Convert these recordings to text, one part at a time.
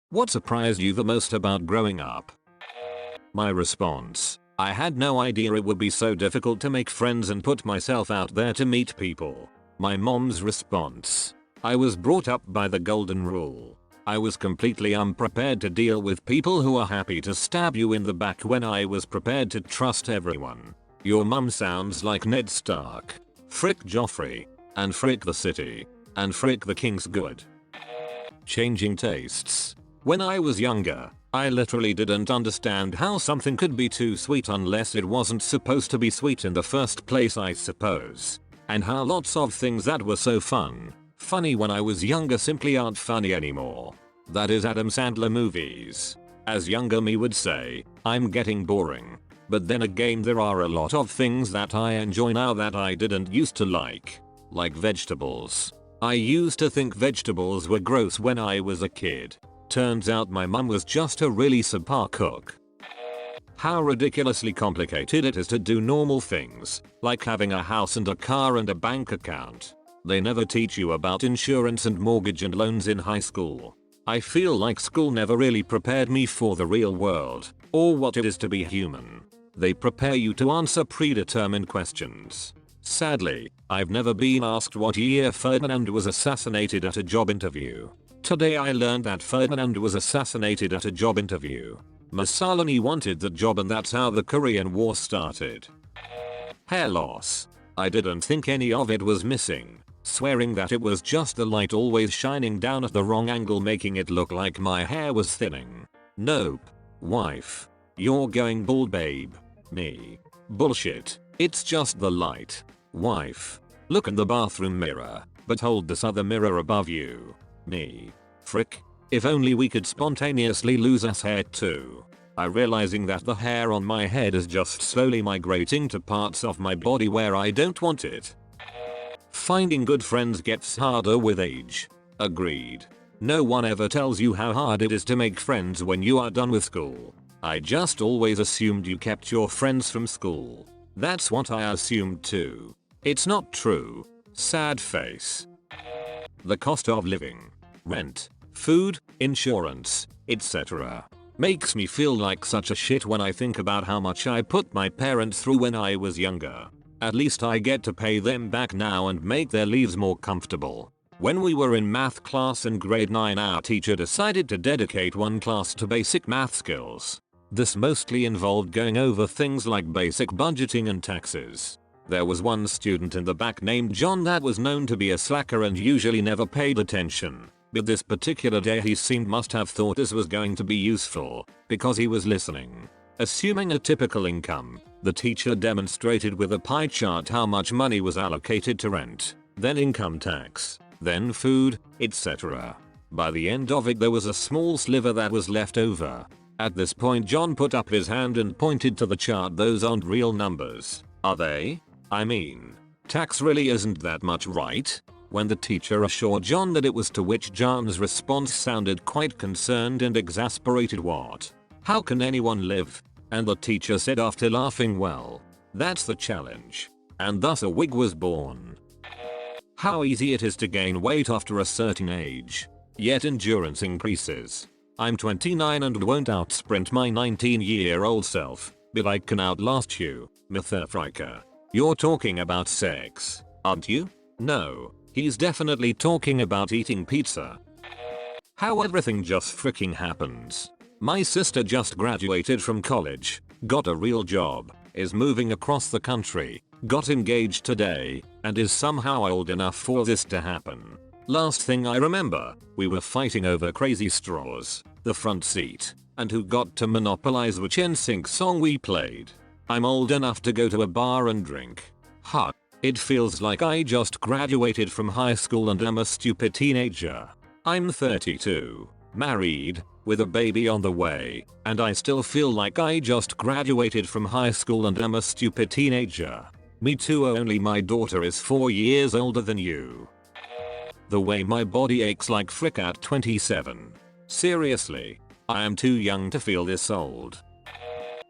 What surprised you the most about growing up? My response: I had no idea it would be so difficult to make friends and put myself out there to meet people. My mom's response: I was brought up by the golden rule. I was completely unprepared to deal with people who are happy to stab you in the back when I was prepared to trust everyone. Your mum sounds like Ned Stark. Frick Joffrey. And frick the city. And frick the king's good. Changing tastes. When I was younger, I literally didn't understand how something could be too sweet unless it wasn't supposed to be sweet in the first place, I suppose. And how lots of things that were so funny when I was younger simply aren't funny anymore. That is Adam Sandler movies. As younger me would say, I'm getting boring. But then again, there are a lot of things that I enjoy now that I didn't used to like vegetables. I used to think vegetables were gross when I was a kid. Turns out my mum was just a really subpar cook. How ridiculously complicated it is to do normal things, like having a house and a car and a bank account. They never teach you about insurance and mortgage and loans in high school. I feel like school never really prepared me for the real world, or what it is to be human. They prepare you to answer predetermined questions. Sadly, I've never been asked what year Ferdinand was assassinated at a job interview. Today I learned that Ferdinand was assassinated at a job interview. Mussolini wanted the job and that's how the Korean War started. Hair loss. I didn't think any of it was missing, swearing that it was just the light always shining down at the wrong angle making it look like my hair was thinning. Nope. Wife. You're going bald, babe. Me. Bullshit. It's just the light. Wife. Look in the bathroom mirror, but hold this other mirror above you. Me. Frick. If only we could spontaneously lose us hair too. I realizing that the hair on my head is just slowly migrating to parts of my body where I don't want it. Finding good friends gets harder with age. Agreed. No one ever tells you how hard it is to make friends when you are done with school. I just always assumed you kept your friends from school. That's what I assumed too. It's not true. Sad face. The cost of living. Rent. Food. Insurance. etc. Makes me feel like such a shit when I think about how much I put my parents through when I was younger. At least I get to pay them back now and make their lives more comfortable. When we were in math class in grade 9, our teacher decided to dedicate one class to basic math skills. This mostly involved going over things like basic budgeting and taxes. There was one student in the back named John that was known to be a slacker and usually never paid attention. But this particular day he must have thought this was going to be useful, because he was listening. Assuming a typical income, the teacher demonstrated with a pie chart how much money was allocated to rent, then income tax, then food, etc. By the end of it there was a small sliver that was left over. At this point John put up his hand and pointed to the chart. Those aren't real numbers, are they? I mean, tax really isn't that much, right? When the teacher assured John that it was, to which John's response sounded quite concerned and exasperated. What? How can anyone live? And the teacher said after laughing, well, that's the challenge. And thus a wig was born. How easy it is to gain weight after a certain age. Yet endurance increases. I'm 29 and won't outsprint my 19-year-old self, but I can outlast you, Mythafrika. You're talking about sex, aren't you? No, he's definitely talking about eating pizza. How everything just freaking happens. My sister just graduated from college, got a real job, is moving across the country, got engaged today, and is somehow old enough for this to happen. Last thing I remember, we were fighting over Crazy Straws, the front seat, and who got to monopolize which NSYNC song we played. I'm old enough to go to a bar and drink. Huh. It feels like I just graduated from high school and am a stupid teenager. I'm 32, married, with a baby on the way, and I still feel like I just graduated from high school and am a stupid teenager. Me too, only my daughter is 4 years older than you. The way my body aches like frick at 27. Seriously, I am too young to feel this old.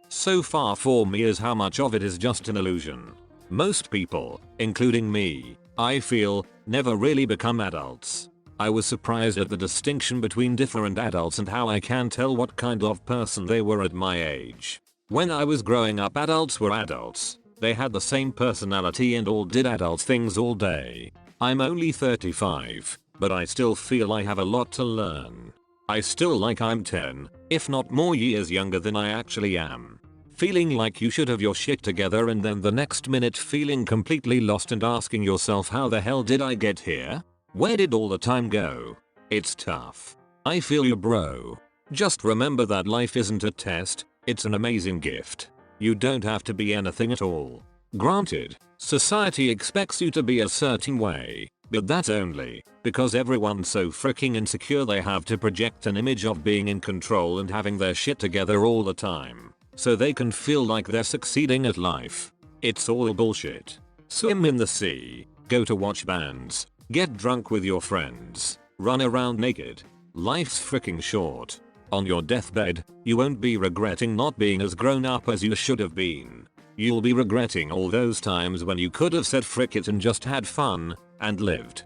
So far for me is how much of it is just an illusion. Most people, including me, I feel, never really become adults. I was surprised at the distinction between different adults and how I can tell what kind of person they were at my age. When I was growing up, adults were adults. They had the same personality and all did adult things all day. I'm only 35, but I still feel I have a lot to learn. I still like I'm 10, if not more years younger than I actually am. Feeling like you should have your shit together and then the next minute feeling completely lost and asking yourself, how the hell did I get here? Where did all the time go? It's tough. I feel you, bro. Just remember that life isn't a test, it's an amazing gift. You don't have to be anything at all. Granted, society expects you to be a certain way, but that's only because everyone's so freaking insecure they have to project an image of being in control and having their shit together all the time, so they can feel like they're succeeding at life. It's all bullshit. Swim in the sea, go to watch bands, get drunk with your friends, run around naked. Life's freaking short. On your deathbed, you won't be regretting not being as grown up as you should have been. You'll be regretting all those times when you could have said frick it and just had fun and lived.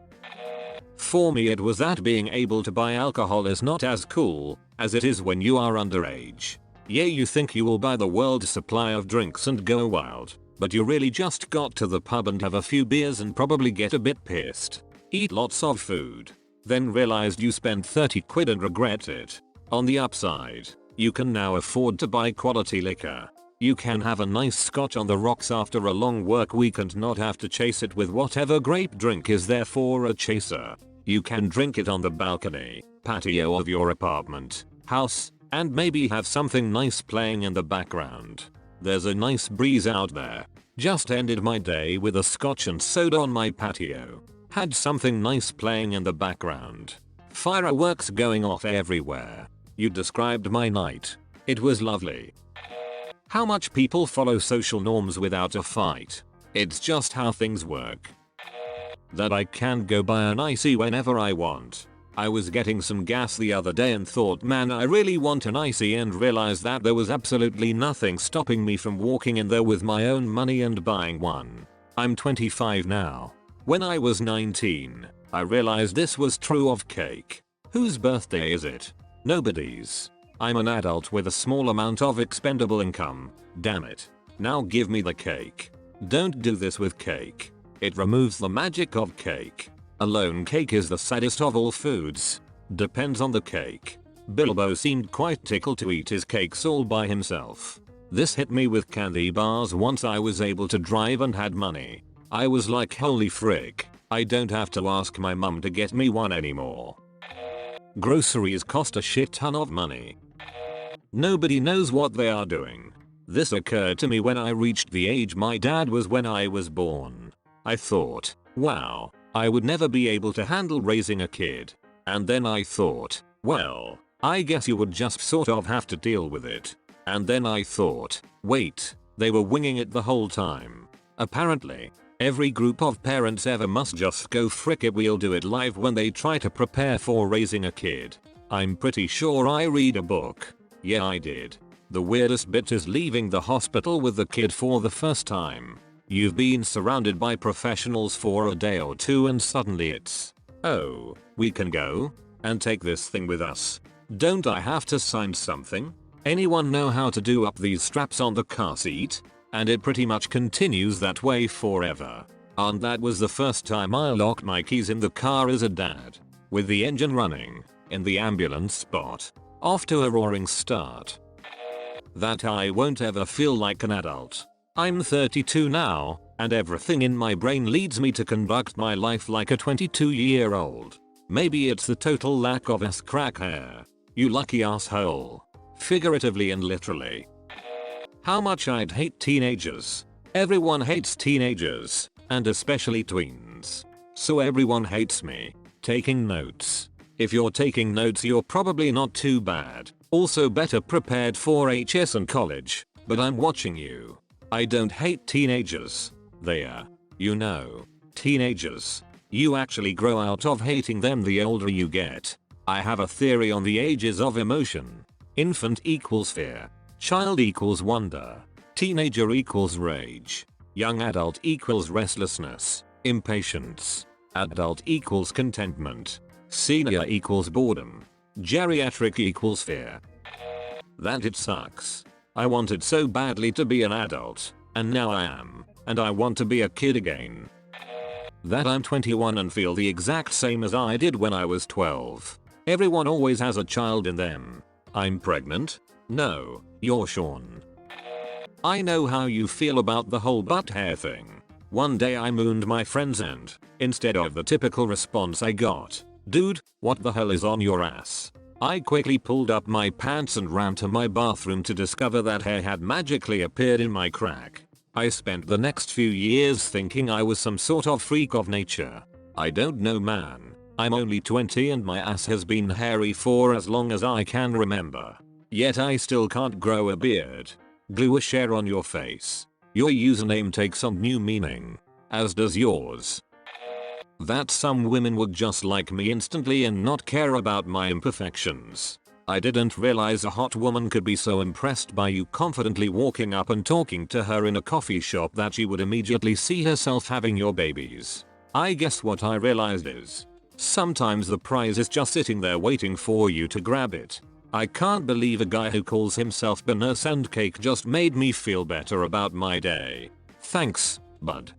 For me, it was that being able to buy alcohol is not as cool as it is when you are underage. Yeah, you think you will buy the world's supply of drinks and go wild, but you really just got to the pub and have a few beers and probably get a bit pissed. Eat lots of food. Then realized you spent 30 quid and regret it. On the upside, you can now afford to buy quality liquor. You can have a nice scotch on the rocks after a long work week and not have to chase it with whatever grape drink is there for a chaser. You can drink it on the balcony, patio of your apartment, house, and maybe have something nice playing in the background. There's a nice breeze out there. Just ended my day with a scotch and soda on my patio. Had something nice playing in the background. Fireworks going off everywhere. You described my night. It was lovely. How much people follow social norms without a fight. It's just how things work. That I can go buy an icy whenever I want. I was getting some gas the other day and thought, man, I really want an icy, and realized that there was absolutely nothing stopping me from walking in there with my own money and buying one. I'm 25 now. When I was 19, I realized this was true of cake. Whose birthday is it? Nobody's. I'm an adult with a small amount of expendable income. Damn it. Now give me the cake. Don't do this with cake. It removes the magic of cake. Alone cake is the saddest of all foods. Depends on the cake. Bilbo seemed quite tickled to eat his cakes all by himself. This hit me with candy bars once I was able to drive and had money. I was like, holy frick, I don't have to ask my mum to get me one anymore. Groceries cost a shit ton of money. Nobody knows what they are doing. This occurred to me when I reached the age my dad was when I was born. I thought, wow, I would never be able to handle raising a kid. And then I thought, well, I guess you would just sort of have to deal with it. And then I thought, wait, they were winging it the whole time. Apparently, every group of parents ever must just go frick it, we'll do it live when they try to prepare for raising a kid. I'm pretty sure I read a book. Yeah, I did. The weirdest bit is leaving the hospital with the kid for the first time. You've been surrounded by professionals for a day or two and suddenly it's, oh, we can go and take this thing with us. Don't I have to sign something? Anyone know how to do up these straps on the car seat? And it pretty much continues that way forever. And that was the first time I locked my keys in the car as a dad. With the engine running, in the ambulance spot. Off to a roaring start. That I won't ever feel like an adult. I'm 32 now, and everything in my brain leads me to conduct my life like a 22-year-old. Maybe it's the total lack of ass crack hair. You lucky asshole. Figuratively and literally. How much I'd hate teenagers. Everyone hates teenagers, and especially tweens. So everyone hates me. Taking notes. If you're taking notes, you're probably not too bad. Also better prepared for HS and college. But I'm watching you. I don't hate teenagers. They are, you know, teenagers. You actually grow out of hating them the older you get. I have a theory on the ages of emotion. Infant equals fear. Child equals wonder. Teenager equals rage. Young adult equals restlessness, impatience. Adult equals contentment. Senior equals boredom. Geriatric equals fear. That it sucks. I wanted so badly to be an adult, and now I am, and I want to be a kid again. That I'm 21 and feel the exact same as I did when I was 12. Everyone always has a child in them. I'm pregnant? No, you're Sean. I know how you feel about the whole butt hair thing. One day I mooned my friends and, instead of the typical response I got, "Dude, what the hell is on your ass?" I quickly pulled up my pants and ran to my bathroom to discover that hair had magically appeared in my crack. I spent the next few years thinking I was some sort of freak of nature. I don't know, man. I'm only 20 and my ass has been hairy for as long as I can remember. Yet I still can't grow a beard. Glue a share on your face. Your username takes on new meaning. As does yours. That some women would just like me instantly and not care about my imperfections. I didn't realize a hot woman could be so impressed by you confidently walking up and talking to her in a coffee shop that she would immediately see herself having your babies. I guess what I realized is, sometimes the prize is just sitting there waiting for you to grab it. I can't believe a guy who calls himself Banana and Cake just made me feel better about my day. Thanks, bud.